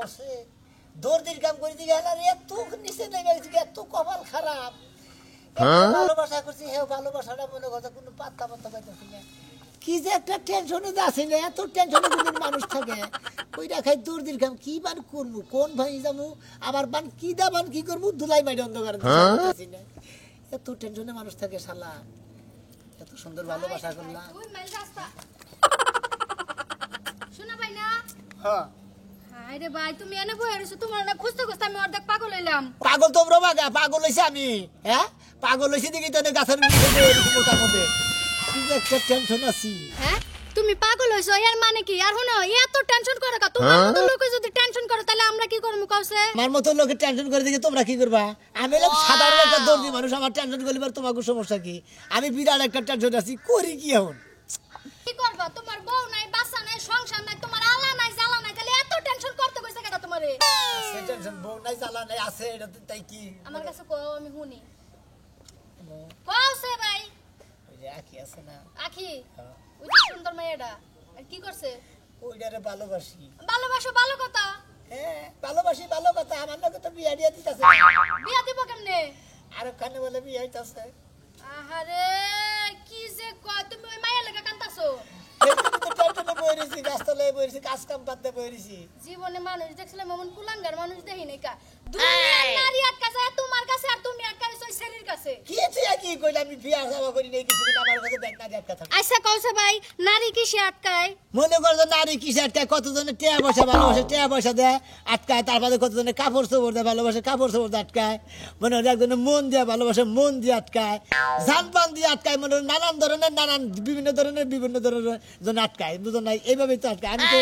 আছে দর্জির কাম করে দিকে আর এত নিচে নেমে গেছে এত কপাল খারাপ ভালোবাসা করছি হে ভালোবাসাটা মনে কথা কোনো পাত্তা পাইতেছি না কি যে একটা টেনশনে আছে না এত টেনশনে যদি মানুষ থাকে ওইটা খাই দর্জির কাম কি বান করবো কোন ভাই যাবো আবার বান কি দাবান কি করবো ধুলাই মাইডে অন্ধকার এত টেনশনে মানুষ থাকে শালা এত সুন্দর ভালোবাসা করলাম শোনা ভাই না হ্যাঁ আরে ভাই তুমি এনে বসে রইছো তোমার না খুঁজতে খুঁজতে আমি অর্ধেক পাগল হইলাম পাগল তোমরা বাগা পাগল হইছে আমি হ্যাঁ পাগল হইছি দেখি তো গাছের মোটার মধ্যে কি যে একটা টেনশন আছি হ্যাঁ তুমি পাগল হইছো এর মানে কি আর শোনো এত টেনশন করে কা তোমার মতো লোক যদি টেনশন করে তাহলে আমরা কি করব কওছে আমার মতো লোকে টেনশন করে দেখি তোমরা কি করবা আমি হলাম সাধারণ একটা দর্জি মানুষ আমার টেনশন করবার তোমাকে সমস্যা কি আমি বিরাট একটা টেনশন আছি করি কি এখন কি করবা তোমার বউ নাই বাচ্চা নাই সংসার নাই তোমার আলা নাই জ্বালা নাই তাহলে এত টেনশন করতে কইছে কেডা তোমারে সে টেনশন বউ নাই জ্বালা নাই আছে এটা তাই কি আমার কাছে কও আমি শুনি কওছে ভাই ওই যে আখি আছে না আখি ওই যে সুন্দর মেয়েটা আর কি করছে ওইটারে ভালোবাসি ভালোবাসো ভালো কথা হ্যাঁ ভালোবাসি ভালো কথা আমার লোকে তো বিয়া দিয়ে দিতেছে বিয়া দিব কেমনে আর ওখানে বলে বিয়া হইতাছে আহারে কি যে কয় তুমি ওই মায়ের লাগা কান্তাছো কাজ কাম পাতে বইরেছি জীবনে মানুষ দেখছিলাম এমন কুলাঙ্গার মানুষ দেখি নাই কা দুনিয়ার নারী আটকা যায় তোমার কাছে আর তুমি আটকা রইছো শরীর কাছে কি আছে কি কইলা আমি বিয়া যাওয়া করি নাই কিছু দিন আমার কাছে ব্যাংক না আটকা থাকে আচ্ছা কওছে ভাই নারী কিসে আটকায় মনে করো নারী কিসে আটকায় কতজনে টাকা পয়সা ভালোবাসে টাকা পয়সা দেয় আটকায় তারপরে কতজনে কাপড় চোপড় দেয় ভালোবাসে কাপড় চোপড় দিয়ে আটকায় মনে হয় একজনে মন দিয়ে ভালোবাসে মন দিয়ে আটকায় জানপান দিয়ে আটকায় মনে হয় নানান বিভিন্ন ধরনের জন আটকায় বুঝো নাই এইভাবেই তো আটকায় আমি তো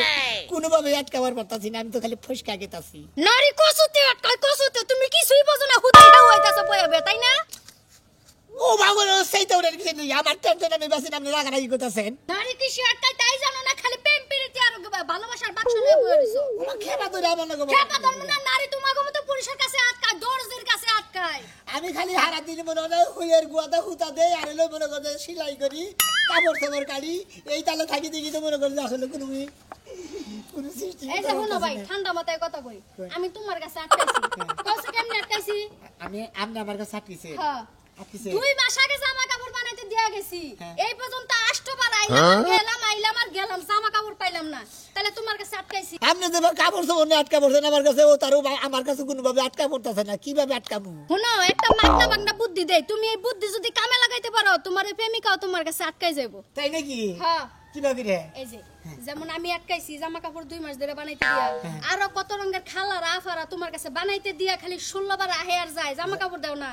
কোনোভাবে আটকাবার পারতাছি না আমি তো খালি ফসকা গেতাছি নারী কসুতে আটকায় কসুতে তুমি কিছুই বোঝো না হুদাইটা হইতাছে বইবে তাই না ও বাবা সেই তো কিছু নেই আমার টেনশন আমি বাসি নাম রাগারাগি করতেছেন নারী কিসে আটকায় তাই জানো না খালি প্রেম প্রীতি আর ভালোবাসার বাক্স নিয়ে বই রইছো খেপা ধরে আমার লাগে খেপা ধর্ম না নারী তোমাকে মতো পুরুষের কাছে আটকায় দর্জির কাছে আটকায় আমি খালি হারা দিন মনে হয় হুইয়ের গুয়াতে হুতা দেই আর হলো মনে করে সেলাই করি কাপড় চাপড় কাটি এই তালে থাকি দেখি তো মনে করি আসলে কোনো সৃষ্টি এই যে শুনো ভাই ঠান্ডা মাথায় কথা কই আমি তোমার কাছে আটকাইছি কইছে কেমনে আটকাইছি আমি আমার কাছে আটকিছে হ্যাঁ আটকিছে 2 মাস আগে জামা কাপড় বানাইতে দিয়া গেছি এই পর্যন্ত 8 বার আইলাম আর গেলাম জামা কাপড় পাইলাম না তাহলে তোমার কাছে আটকাইছি আপনি যে কাপড় চাপড় নিয়ে আটকা পড়ছেন আমার কাছে ও তারও আমার কাছে কোনোভাবে আটকা পড়তেছে না কিভাবে আটকাবো শুনো একটা মাগনা বুদ্ধি দেই তুমি এই বুদ্ধি যদি কামে লাগাইতে পারো তোমার এই প্রেমিকাও তোমার কাছে আটকাই যাইবো তাই নাকি হ্যাঁ কিভাবে রে এই যে যেমন আমি আটকাইছি জামা কাপড় 2 মাস ধরে বানাইতে দিয়া আরো কত রঙের খালারা আফারা তোমার কাছে বানাইতে দিয়া খালি 16 বার আহে আর যায় জামা কাপড় দাও না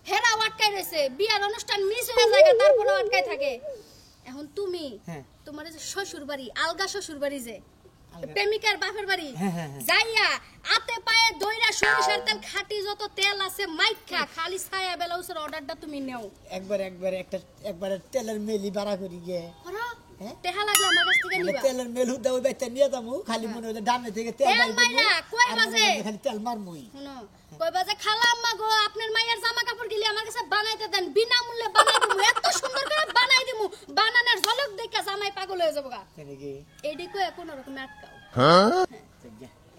হেরাও আটকাই রইছে বিয়ার অনুষ্ঠান মিস হয়ে যায় তারপরও আটকাই থাকে এখন তুমি তোমার যে শ্বশুর বাড়ি আলগা শ্বশুর বাড়ি যে প্রেমিকার বাপের বাড়ি যাইয়া আতে পায়ে দইরা সরিষার তেল খাঁটি যত তেল আছে মাইখা খালি ছায়া ব্লাউজের অর্ডারটা তুমি নেও একবার তেলের মেলি বাড়া করি গে করো তেহা লাগলে আমার কাছ থেকে নিবা তেলের মেল হুদা ওই বাইতে নিয়ে যামু খালি মনে হলো ডানে থেকে তেল মাইরা কই বাজে খালি তেল মারমুই শুনো কই বাজে খালা আম্মা গো আপনার মায়ের জামা কাপড় গিলি আমার কাছে বানাইতে দেন বিনা মূল্যে বানাই দিমু এত সুন্দর করে বানাই দিমু বানানোর ঝলক দেখা জামাই পাগল হয়ে যাবো গা এইডি কই কোন রকম আটকাও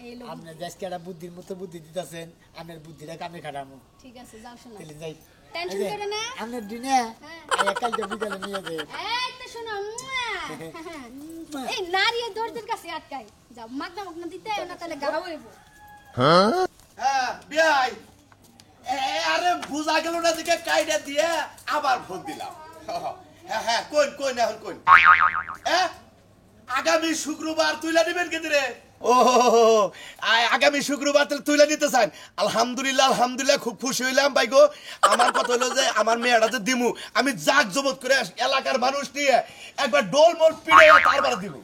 এই লোক আপনি দেশকেডা বুদ্ধির মতো বুদ্ধি দিতেছেন আপনার বুদ্ধিটা কামে খাটামু ঠিক আছে যাও শোনা তাহলে যাই টেনশন করে না আপনার দিনে আয়া কালকে বিকালে নিয়ে যাই এই তো শোনো এই নারী দর্জির কাছে আটকাই যাও মাগনা দিতে না তাহলে গাড়া হইব হ্যাঁ বিয়াই আরে বুঝা গেল না দিকে কাইডা দিয়ে আবার ফোন দিলাম হ্যাঁ কোন এখন কোন আগামী শুক্রবার তুইলা দিবেন কেন রে ও আগামী শুক্রবার তুইলা নিতে চান আলহামদুলিল্লাহ খুব খুশি হইলাম ভাই গো আমার কথা হলো যে আমার মেয়েটা যে দিমু আমি জাক জমত করে এলাকার মানুষ নিয়ে একবার ডোল মোল পিড়ে তারপর দিমু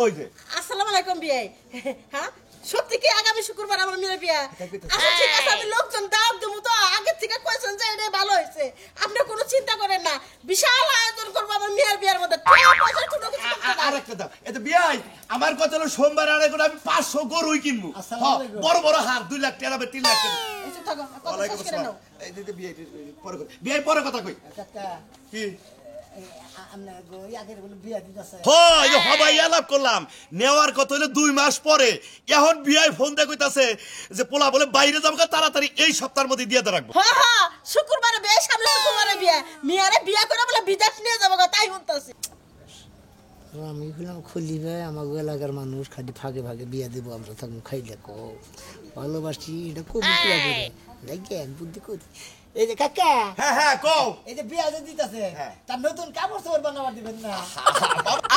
ওই যে আসসালামু আলাইকুম বিয়াই হ্যাঁ সত্যি কি আগামী শুক্রবার আমার মেয়ের বিয়া আচ্ছা ঠিক আছে আমি লোকজন দাওয়াত দেবো তো আগে থেকে কইছেন যে এটা ভালো হয়েছে আপনি কোনো চিন্তা করেন না বিশাল আয়োজন করবো আমার মেয়ের বিয়ার মধ্যে আরেকটা দাও এটা বিয়াই আমার কথা হলো সোমবার আড়াই করে আমি 500 গরুই কিনবো বড় বড় হার 2 লাখ টাকা 3 লাখ টাকা বিয়াই পরে কথা কই কি আমরা ইয়াদের বলে বিয়া দিতেছে হয় হবাই আলাপ করলাম নেওয়ার কত হলো 2 মাস পরে এখন বিয়ায় ফোন দিয়ে কইতাছে যে পোলা বলে বাইরে যাবো তাড়াতাড়ি এই সপ্তাহের মধ্যে দিয়ে রাখবো হ্যাঁ হ্যাঁ শুক্রবারে বিয়ে সামনে শুক্রবারে বিয়ে মেয়ারে বিয়ে করে বলে বিদেশ নিয়ে যাবো গো, তাই বলতেছি। আমি বললাম খুলিবে আমার এলাকার মানুষ খালি ফাঁকে ফাঁকে বিয়া দেবো আমরা তখন খাইলে কো ভালোবাসি এটা খুব দেখে এক বুদ্ধি করি এই যে কাকা হ্যাঁ হ্যাঁ কও এই যে বিয়া যে দিতেছে তার নতুন কাপড় চোপড় বানাবার দিবেন না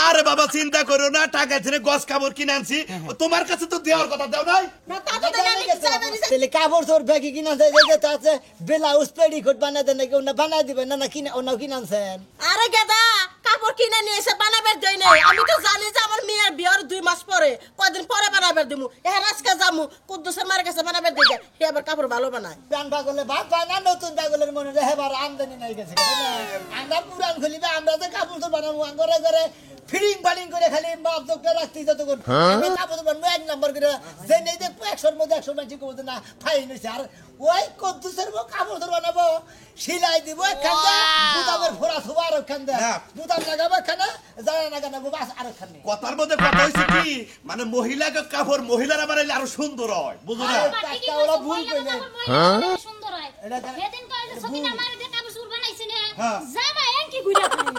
আরে বাবা চিন্তা করো না টাকা ছেড়ে গস কাপড় কিনে আনছি তোমার কাছে তো দেওয়ার কথা দাও নাই না তা তো দেন, আমি চাইবেন তাহলে কাপড় চোপড় ব্যাগে কিনা যেতে আছে ব্লাউজ পেটিকোট বানাই দেন নাকি ওনা বানাই দিবেন না কিনা ওনা কিনানছেন আরে গেদা কাপড় কিনে নিয়ে এসে বানাবার দেই নাই, আমি তো জানি যে আমার মেয়ের বিয়ের 2 মাস পরে কয়দিন পরে বানাবার দিমু, এখন আজকে যামু কুদ্দুসের মার কাছে বানাবার দেই, সে আবার কাপড় ভালো বানায়। প্যান পাগলে ভাত পায় না নতুন পাগলের মনে রে হেবার আমদানি নাই গেছে আমরা পুরান খুলিবে আমরা যে কাপড় চোপড় বানাবো ঘরে ঘরে ফিরিং বালিং করে খালি মাপ দোকটা রাখতে যতক্ষণ আমি কাপড় চোপড় বানাবো 1 নাম্বার করে যে নেই যে 100-এর মধ্যে 100 মানছি কবো না ফাইন হয়েছে আর ওই কদ্দুসের কাপড় চোপড় বানাবো সিলাই দিব একখান বুতামের ফোড়া থুবো আর একখান দেয় বুতাম লাগাবো একখানা জানা লাগাবো বাস আর একখান নেই কথার মধ্যে কথা হইছে কি মানে মহিলাকে কাপড় মহিলারা বানাইলে আরো সুন্দর হয় বুঝো না কাজটা ওরা ভুল করলেন সুন্দর হয় এটা কেন? সেদিন কই যে সকিনা মারে দিয়ে কাপড় চোপড় বানাইছে না হ্যাঁ। জামা এনকি গুইলা করে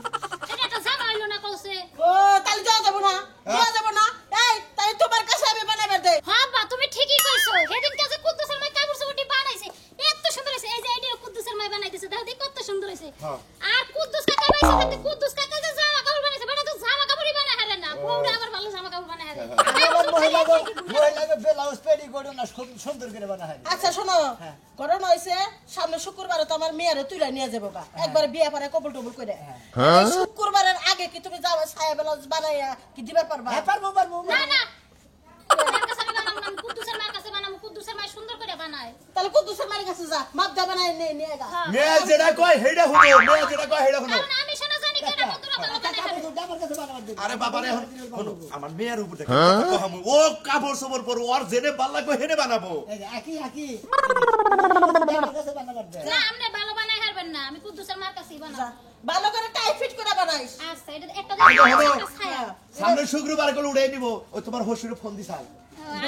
এটা একটা জামা হইলো না কইছে ও তাহলে যাওয়া যাবো না, যাওয়া যাবো না, এই তাই তোমার কাছে আমি বানাবার দেই। হ্যাঁ বা তুমি ঠিকই কইছো সেদিন কাছে কুদ্দুসের মাই কাপড় চোপড় বানাইছে এত সুন্দর হইছে এই যে এইটা কুদ্দুসের মাই বানাইতেছে দেখো কত সুন্দর হইছে আর কুদ্দুস কাকা বানাইছে তাতে কুদ্দুস কাকা যে জামা কাপড় বানাইছে বানা তো জামা কাপড়ই বানায় হারে না বউরা আবার ভালো জামা কাপড় বানায় হারে আমার মহিলাকে ব্লাউজ পেটিকোট না সুন্দর করে বানা হয় আচ্ছা শোনো, ঘটনা হয়েছে সামনে শুক্রবারে তো আমার মেয়েরে তুইলা নিয়ে যাবো গা, একবার বিয়ে পরে কবুল টবুল করে এই শুক্রবারের আগে কি তুমি যাও ছায়া ব্লাউজ বানাইয়া কি দিবার পারবা? হ্যাঁ পারবো না না আমার কাছে আমি বানাবো না কুদ্দুসের মার কাছে বানাবো কুদ্দুসের মাই সুন্দর করে বানায় তাহলে কুদ্দুসের মার কাছে যা, মাপ দা বানাই নিয়ে গা। মেয়ে যেটা কয় হেডা হলো মেয়ে যেটা কয় হেডা হলো কারণ আমি শোনা জানি কেন কতটা ভালো বানায় হারে আমার কাছে বানাবার দিবেন আরে বাবা রে এখন শোনো, আমার মেয়ের উপর দেখো ও কাপড় সবর পর ওর জেনে ভাল লাগবে হেডে বানাবো এই যে একই আমার কাছে বানাবার দেন না আপনি ভালো বানায় হারবেন না আমি কুদ্দুসের মার কাছেই যা, বানাবো ভালো করে টাইট ফিট করে বানাইস। আচ্ছা এটা একটা হলো। ছায়া সামনে শুক্রবার করে উড়াই নিব ওই তোমার হসুরে ফোন দিছাল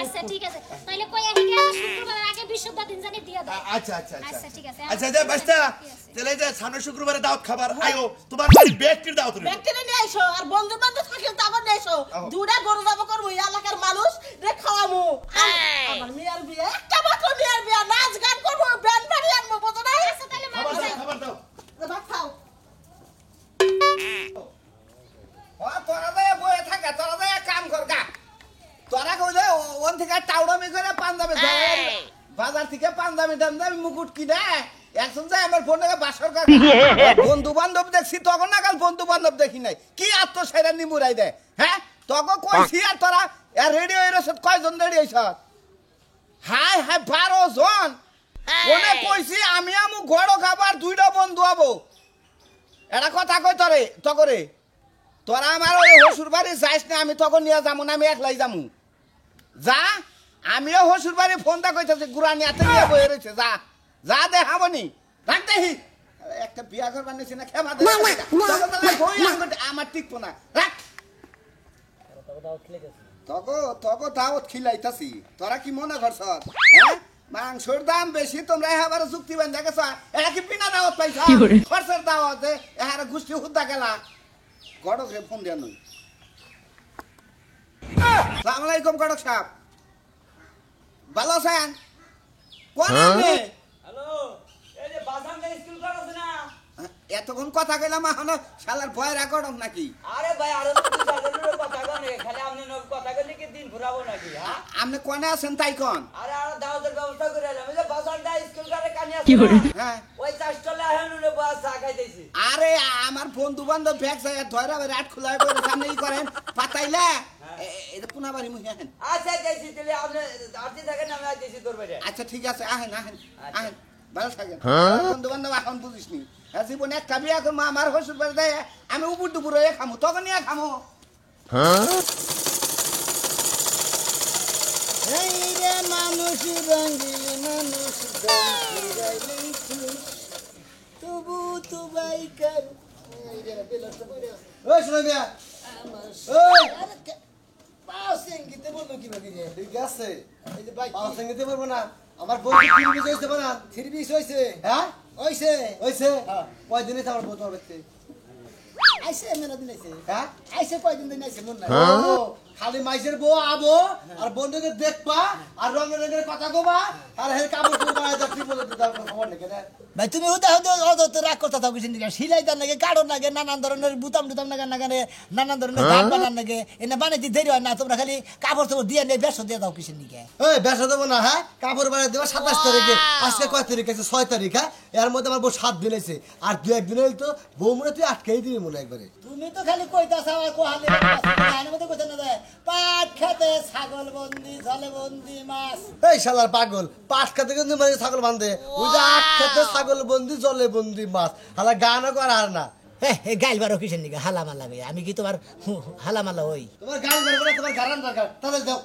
আচ্ছা ঠিক আছে তাহলে কই আজকে শুক্রবার আগে বৃহস্পতিবার দিন জানি দিয়া দাও আচ্ছা আচ্ছা আচ্ছা ঠিক আছে আচ্ছা যা বাস্তা চলে যা সামনে শুক্রবারে দাওয়াত খাবার আয়ো তোমার বাড়ি ব্যক্তির দাওয়াত রইলো ব্যক্তিরে নিয়ে আইসো আর বন্ধু বান্ধব থাকলে তো আবার নিয়ে আইসো, দুটা গরু যাবো করবো এই এলাকার মানুষ রে খাওয়ামু। আমার মেয়ের বিয়ে একটা মাত্র মেয়ের বিয়ে, নাচ গান করবো ব্যান্ড বাড়ি আনবো, বোঝো না? আচ্ছা তাহলে খাবার দাও খাবার দাও ভাত খাও। তোরা যায় বয়ে থাকে তোরা যায় কাম কর গা তোরা কই যায় ওন থেকে টাউডামি করে পাঞ্জাবি বাজার থেকে পাঞ্জাবি দামি মুকুট কিনে একজন যায় আমার ফোন থেকে বাসর কাকা বন্ধু বান্ধব দেখছি তখন না কাল বন্ধু বান্ধব দেখি নাই কি আত্মসাইরা নিমুরাই দেয় হ্যাঁ তখন কইছি আর তোরা রেডি হয়ে রয়েছে কয়জন রেডি হয়েছ হাই হাই 12 জন ওনে কইছি আমি আমু গড় খাবার 2টা বন্ধু হবো এটা কথা কই তরে তকরে তোরা আমার ওই হসুর বাড়ি যাইস না আমি তখন নিয়ে যাবো না আমি একলাই যাবো যা আমিও হসুর বাড়ি ফোনটা কইতেছি গুড়ানি হাতে নিয়ে বয়ে রয়েছে যা যা দেখাবো নি রাখ দেখি একটা বিয়া করবার নিছি না খেমা দে আমার টিকবো না রাখ তগো দাওয়াত খিলাইতাছি তোরা কি মনে করছ হ্যাঁ মাংসের দাম বেশি তোমরা এবার যুক্তি বান দেখেছ এরা কি বিনা দাওয়াত পাইছ খরচের দাওয়াত এহারা গোষ্ঠী হুদ্দা গেলা গড়কে ফোন দেন নই সালাম আলাইকুম গড়ক সাহেব ভালো আছেন কোন আপনি হ্যালো এই যে বাসানটা স্কুল করছ না এতক্ষণ কথা কইলাম এখন শালার ভয় রেকর্ড নাকি আরে ভাই আরে তো সাধারণ কথা কনে খালি আপনি কথা কইলে কি দিন ঘুরাবো নাকি হ্যাঁ আপনি কোনে আছেন তাই কোন আরে আর দাওয়াতের ব্যবস্থা করে এলাম এই যে বাসানটা স্কুল করে কানি আছে হ্যাঁ ওই চাষতলা এখন উনি বস চা খাইতেছি আরে আমার বন্ধু বান্ধব ব্যাগ যায় ধরা রাত খোলা করে সামনে ই করেন পাতাইলে এটা পুনা বাড়ি মুহি আহেন আচ্ছা যাইছি তাহলে আপনি আরতি থাকেন আমি যাইছি তোর বাইরে আচ্ছা ঠিক আছে আহেন আহেন আহেন ভালো থাকেন বন্ধু বান্ধব এখন বুঝিসনি জীবনে একটা বিয়া করবো আমার হসুর বাড়ি দেয় আমি উপর দুপুর হয়ে খামো তখন নিয়ে খামো এই রে মানুষ রঙিন মানুষ তবু তো বাইকার ওই শোনো মিয়া ওই পাও সিঙ্গিতে বললো কি বাকি রে ঠিক আছে এই যে ভাই পাওয়া সঙ্গীতে পারবো না আমার বন্ধু ফিরবি হইছে না 3 পিস হইছে হ্যাঁ হইছে হইছে হ্যাঁ। কয়দিনে আমার বউ তোমার বাড়িতে আইছে মেলা দিন আইছে হ্যাঁ আইছে কয়দিন দিন আইছে মন নাই ও, খালি মাইসের বউ আবো আর বন্ধুদের দেখবা আর রঙের রঙের কথা কবা আর হে কাপড় চোপড় বানায় যা ঠিক বলে দাও খবর নেই কেন ভাই তুমি উদা অত রাগ করতে থাকো কিছু দিকে সিলাই দান লাগে গাড়ো লাগে নানান ধরনের বুতাম টুতাম লাগে নানান ধরনের গান বানান লাগে এনে বানাইতে দেরি হয় না তোমরা খালি কাপড় চোপড় দিয়ে নিয়ে বেশ দিয়ে দাও কিছু দিকে এই বেসা দেবো না হ্যাঁ কাপড় বানায় দেবো 27 তারিখে আজকে কয় তারিখ আছে 6 তারিখ হ্যাঁ এর মধ্যে আমার বউ 7 দিন আছে আর 2 একদিন হইল তো বউ মনে তুই আটকেই দিবি মনে একবারে তুমি তো খালি কইতাছ আমার কোহালে আইনের মধ্যে কইতে না যায় পাট খেতে ছাগল বন্দি জলে বন্দি মাছ এই শালার পাগল পাট খেতে কিন্তু মানে ছাগল বান্ধে ওই যে আট খেতে ছাগল বন্দি জলে বন্দি মাছ হালা গানও কর আর না এই গাইলবারও কিসের নিকে হালামালা বে আমি কি তোমার হালামালা হই তোমার গান বের করে তোমার গারান দরকার তাহলে দাও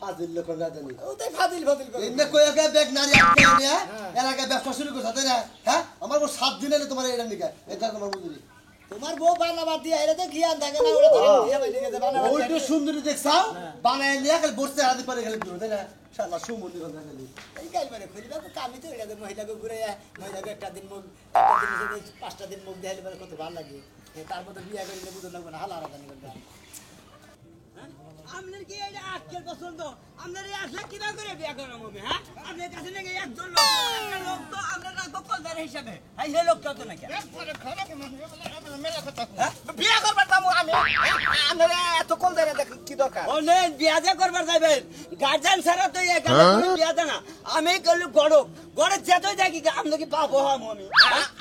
ফাজিল লোক না জানি ওটাই ফাদিল ফাদিল করে এমনি কই আগে ব্যাগ নারী আটকে নিয়ে এর আগে ব্যবসা শুরু করছ তাই না হ্যাঁ আমার বউ 7 দিন হলো তোমার এটা নিকা এটা তোমার বুঝলি তোমার বউ বানাবার দিয়ে এরা তো জ্ঞান থাকে না ওরা তো দিয়ে বাইরে গেছে বানাবার ওই তো সুন্দরী দেখছাও বানায় নিয়ে খালি বসতে হাতে পারে খালি পুরো তাই না শালা সুমন্দির কথা খালি এই গাইলবারে খুঁজবা তো কামি তো এটা মহিলাকে ঘুরে মহিলাকে একটা দিন মুখ 5টা দিন মুখ দেখাইলে পরে কত ভালো লাগে তারপর তো বিয়া করিলে বুঝতে লাগবে না হালা রাখানি করবে আপনার কি এটা আজকের পছন্দ আপনার এই আসলে কি না করে বিয়া করাম আমি হ্যাঁ আপনার কাছে নাকি একজন লোক আপনার লোক তো আপনার রাখবো কলদার হিসাবে এই হে লোকটা তো নাকি বিয়া করবার দাম আমি আপনারা এত কল দেয় কি দরকার অনেক বিয়া যে করবার যাবেন গার্জেন ছাড়া তো এখানে কোনো বিয়া দেয় না আমি গেলু গড়ক গড়ে যেতই দেখি আপনি কি পাবো আমি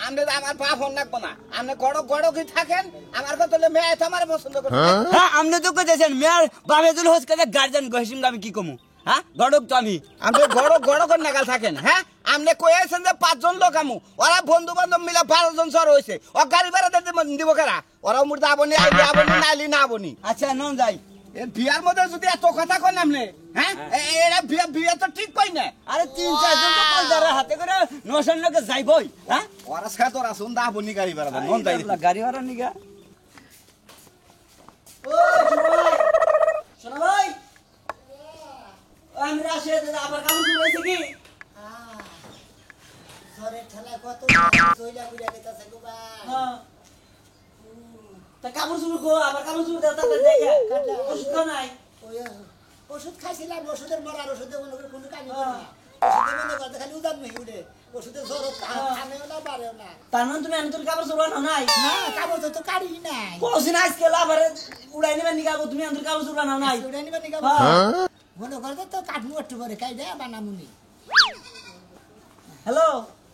আমরা আমার পা ফোন রাখবো না আপনি গড়ক গড়কই থাকেন আমার কথা হলে মেয়ে তো আমার পছন্দ করে হ্যাঁ আপনি তো কইতেছেন মেয়ার বাবেদুল হোস কাছে গার্জেন গহিসিম আমি কি কমু হ্যাঁ গড়ক তো আমি আপনি গড়ক গড়কের নাগাল থাকেন হ্যাঁ আপনি কয়েছেন যে 5 জন লোক আমু ওরা বন্ধু বান্ধব মিলে 12 জন সর হয়েছে ও গাড়ি ভাড়া দিব কারা ওরা মুর্দা আবনি আবনি নাইলি না আবনি আচ্ছা নন যাই এর বিয়ার মধ্যে যদি এত কথা কন আপনি হ্যাঁ এরা বিয়া তো ঠিক কই না আরে 3-4 জন তো কলদার হাতে করে নশন লোকে যাইবই হ্যাঁ ওরা সাথে তোরা শুন দা আবনি গাড়ি ভাড়া নন যাই গাড়ি ভাড়া নিগা ও শোনো ভাই আমি আসে আবার কাম শুরু হইছে কি ঘরে ঠেলা কত চইলা বুড়া গেতাছে গো বা হ্যাঁ তা কাপড় শুরু কো আবার কাপড় শুরু দাও তাতে যাইয়া ওষুধ খাও নাই ওই ওষুধ খাইছিলাম ওষুধের মরার ওষুধে মনে করে কোনো কাজ করে না ওষুধে মনে করতে খালি উদাম নেই উঠে ওষুধে জ্বর থামেও না বাড়েও না তার মানে তুমি আনতুল কাপড় শুরু নাও নাই না কাপড় তো কাড়ি নাই কোসিন আজকে আবার উড়াই নেবেন নিগা তুমি আনতুল কাপড় শুরু নাও নাই উড়াই নিবা নিকা হ্যাঁ। মনে করতে তো কাটমু একটু করে কাই দেয় বানামুনি হ্যালো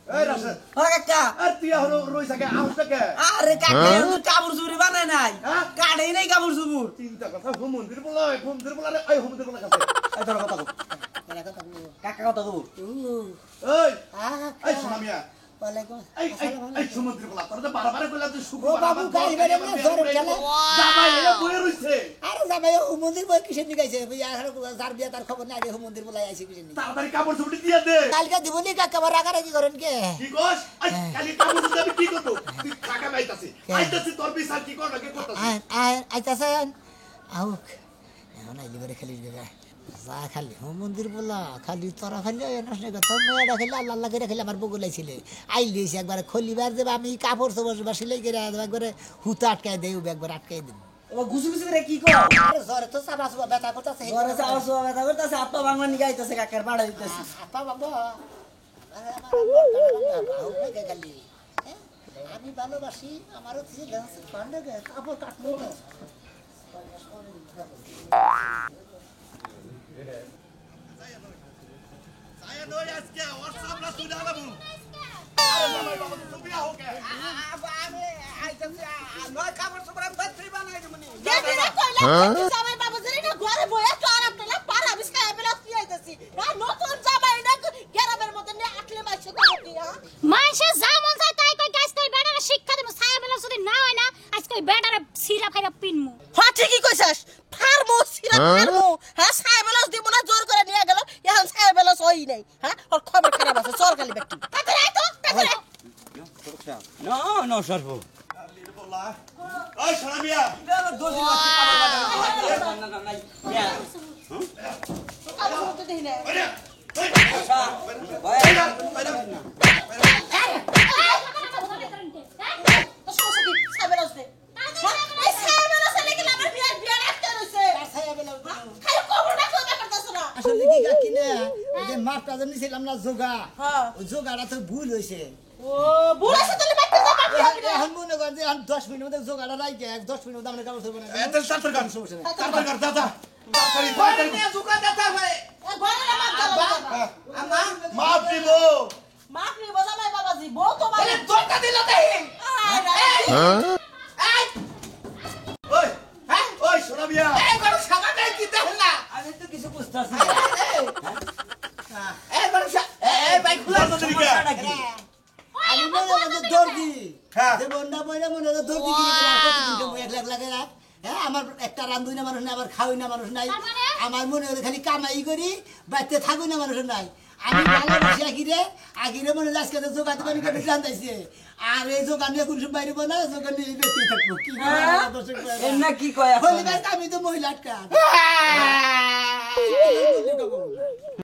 এই রাশেদ ও কাকা আর তুই আর রইছ কে আউস কে আরে কাকা আনতুল কাপড় শুরু বানাই নাই কাটেই নাই কাপড় শুরু চিন্তা কথা মন্দির বলা এই মন্দির বলা কাছে এই ধরো কথা বলা কথা বলো কাকা কথা তো এই আহ এই সোনামিয়া ওয়ালাইকুম এই সমুদ্র বলা তোর তো বারবার কইলা তুই শুকর ও বাবু গাই বেরে না জ্বর খেলা জামাই এনে বইয়ে রইছে আরে যাবে ও মন্দির বই কিসের নিগাইছে যার বিয়া তার খবর না আগে ও মন্দির বলাই আইছে কিসের নিগা তাড়াতাড়ি কাপড় চোপড়ি দিয়ে দে কালকে দিবনি কাকা রাগারাগি করেন কে কি কস খালি কাপড় চোপড়ি আমি কি করব তুই টাকা পাইতাছিস আইতাছিস তোর বিচার কি কর নাকি করতাছিস আইতাছেন আউক এখন আইলি করে খালি যা খালি হোম মন্দির বলা খালি তোরা খালি তোর মেয়েটা খেলে আল্লাহ আল্লাহ করে খেলে আমার বগুলাইছিলে আইলি একবারে খলিবার দেবে আমি কাপড় চোপড় বা সিলাই করে একবারে হুতা আটকাই দেই একবার আটকাই দিন ও গুছু গুছু করে কি কর আরে জ্বরে তো চাপা চুপা ব্যথা করতেছে ঘরে যাওয়া সোয়া ব্যথা করতেছে হাত পা ভাঙা নিয়ে আইতেছে কাকার বাড়া দিতেছে আপা বাবা খালি আমি ভালোবাসি আমারও কাপড় কাটলো আয়া নই আজকে WhatsApp না তুই দালাবু আরে মামা বাবা তুই বিয়া হোকে আমি আইতাছি নয় কাপড় চোপড় আমি বাত্রি বানাই দেবনি দেখি না কইলা জামাই বাবু জেনে না ঘরে বইয়া তো আর আপনি পারা বিছায় বেলা কি আইতাছি না নতুন জামাই না গ্রামের মধ্যে নিয়ে আটলে মাইছে কই কি হ্যাঁ মাইসে যা মন চায় তাই কই গাছ কই বেটারে শিক্ষা দিমু ছায়া বেলা যদি না হয় না আজ কই বেটারে সিরা খাইরা পিনমু হ্যাঁ ঠিকই কইছাস ফার্মো সিরা ফার্মো হ্যাঁ ছায় বেলা দিব না জোর করে নিয়ে গেল এখন ছায় বেলা হই নাই হ্যাঁ ওর খবর খারাপ আছে চল খালি ব্যক্তি তাতে আই তো তাতে নো নসরব ওই সোনা মিয়া কাপড় মতো দেখি না ওরে সমস্যা কি সাবের আছে এই সাবের আছে নাকি আমার বিয়া রাখতে রইছে খালি কবরটা কইবা করতেছ না আসলে কি কাকি না ওই যে মাপটা যে নিছিলাম না জোগা হ্যাঁ ওই জোগাটা তো ভুল হয়েছে ও বুড়াছে তাহলে বাইতে যা বাকি এখন মনে করেন যে 10 মিনিটের মধ্যে জোগাটা রাইকে 10 মিনিটের মধ্যে আমরা কাপড় ধরবো না এতেল তাড়াতাড়ি কর সমস্যা নেই তাড়াতাড়ি কর দাদা তাড়াতাড়ি ঘরে তাড়াতাড়ি নিয়ে জুকা দিতে হয় এ ঘরে না মাপ দাও আম্মা মাপ দিব মাপ নি বজামাই বাবাজি বউ তো তাহলে মানে ধোকা দিল দেহি এই ওই হ্যাঁ ওই সোনা মিয়া এই বড় সাবানে কি দেখল না আমি তো কিছু বুঝতাছি এই বড় এই ভাই খুলা কত দিন কে আমি মনে করেন যে দর্জি হ্যাঁ। যে বন্যা বইনা মনে হয় দর্জি কি কতদিন 1 লাখ লাগে না হ্যাঁ আমার একটা রান্ধুই না মানুষ নাই আবার খাওয়াই না মানুষ নাই আমার মনে হয় খালি কামাই করি বাইতে থাকুই না মানুষ নাই আমি ভালোবাসি আকিরে মনে হয় আজকে জোগাতে পারি কেটে জানতাইছে আর এই জোগান নিয়ে কোনো বাইরে না জোগান নিয়ে বেঁচে থাকবো কি এর না কি কয় এখন আমি তো মহিলা আটকা